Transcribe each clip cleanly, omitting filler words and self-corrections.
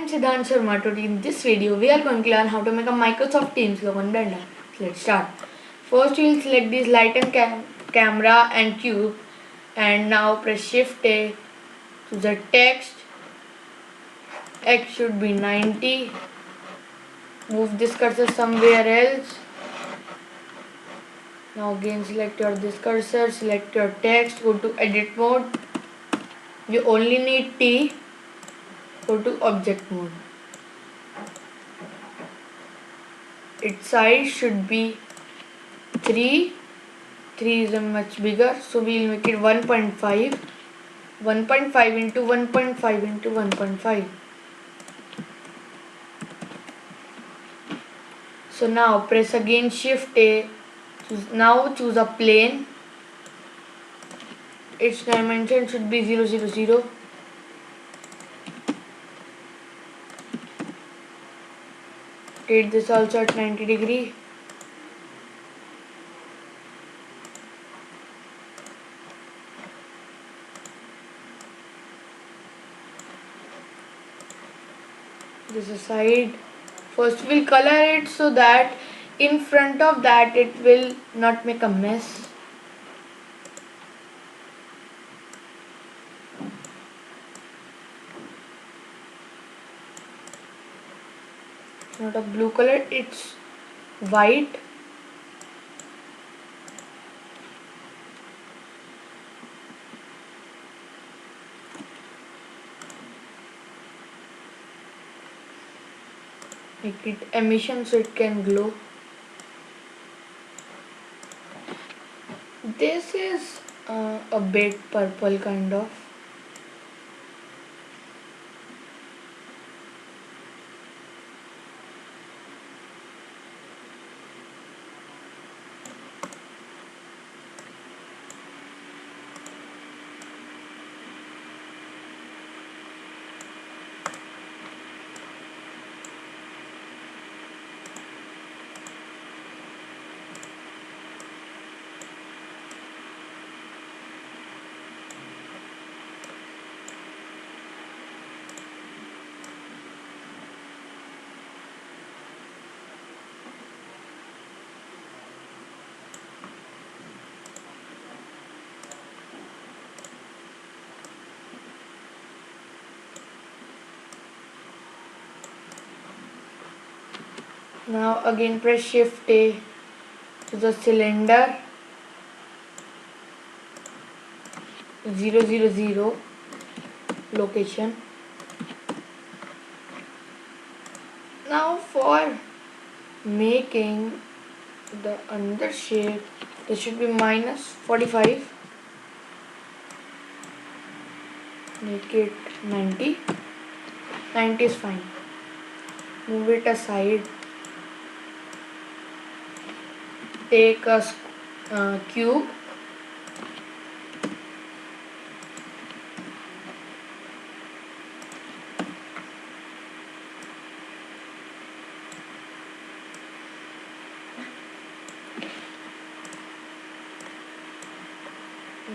am Siddhant Sharma. Today in this video we are going to learn how to make a Microsoft Teams logo on Blender. Let's start. First we will select this light and camera and cube, and now press Shift A to the text. X should be 90. Move this cursor somewhere else. Now again select this cursor, select your text, go to edit mode. You only need T. Go to object mode. Its size should be 3. 3 is a much bigger, so we will make it 1.5. 1.5 into 1.5 into 1.5. So now press again Shift A. Now choose a plane. Its dimension should be 0, 0, 0. Rotate this also at 90 degree. This is side. First we'll color it so that in front of that it will not make a mess. It's not a blue color, it's white. Make it emission so it can glow. This is a bit purple kind of. Now again press Shift A to the cylinder 0, 0, 0 location. Now for making the under shape, there should be -45. Make it 90. 90 is fine. Move it aside. Take a cube.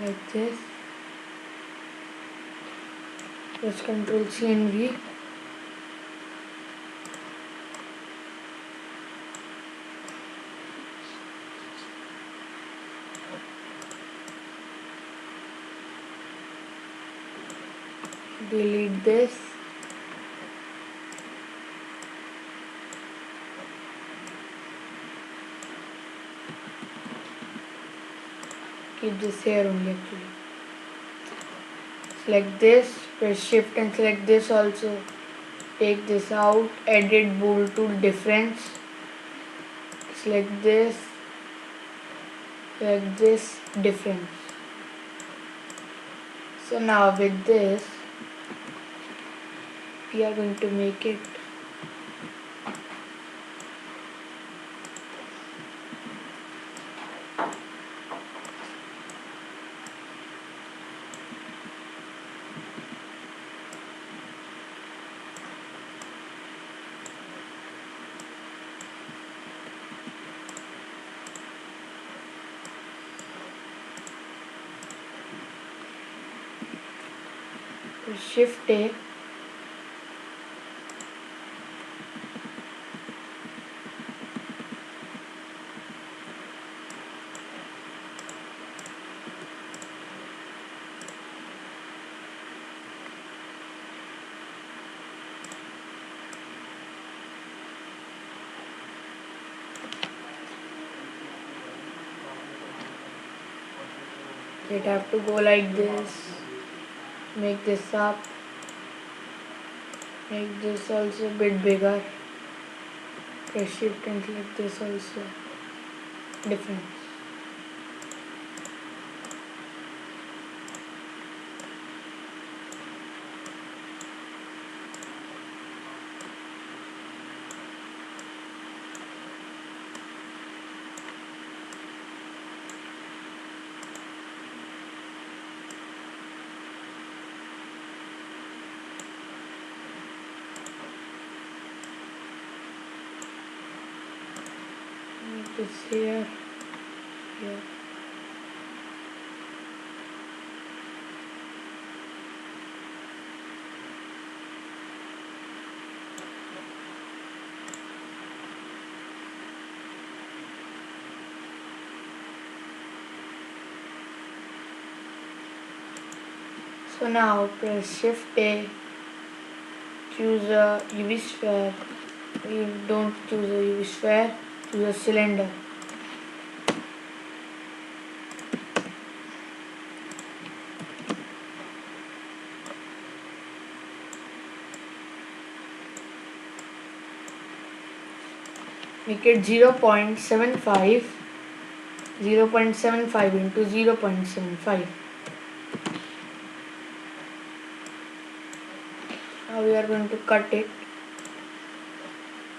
Like this. Press Ctrl C and V. Delete this. Keep this here only actually. Select this, press Shift and select this also. Take this out, edit bold tool difference. Select this difference. So now with this we are going to make it Shift A It have to go like this. Make this up. Make this also a bit bigger. Press shift and select this also. Different. Make this here. So now press Shift A, choose a UV sphere. We don't choose a UV sphere, choose a cylinder. Make it 0.75 into 0.75. Now we are going to cut it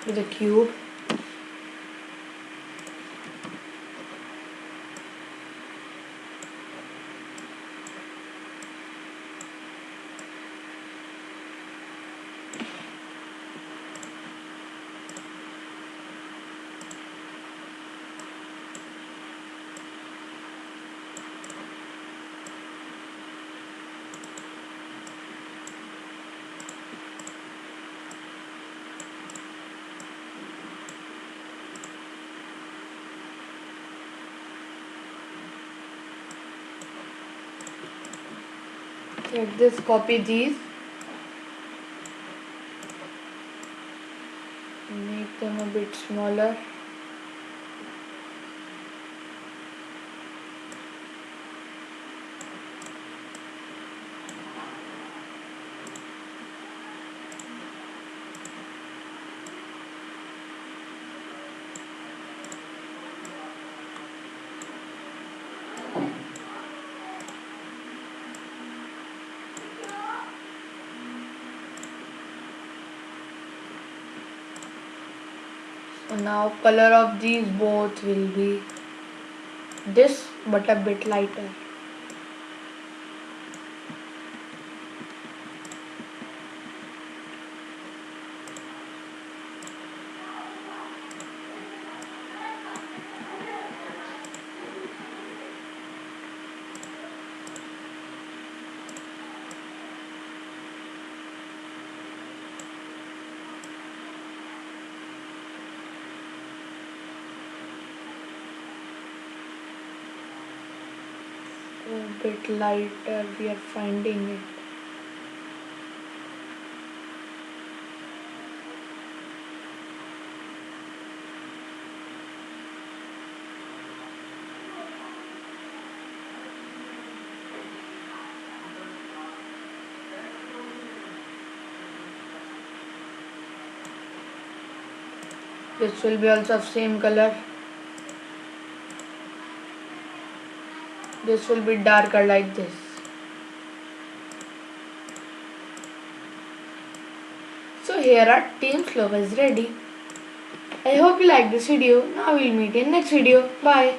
with a cube. Like this, copy these, make them a bit smaller. So now color of these both will be this, but a bit lighter. A bit lighter, we are finding it. This will be also of same color. This will be darker like this. So here our team's logo is ready. I hope you like this video. Now we'll meet in next video. Bye.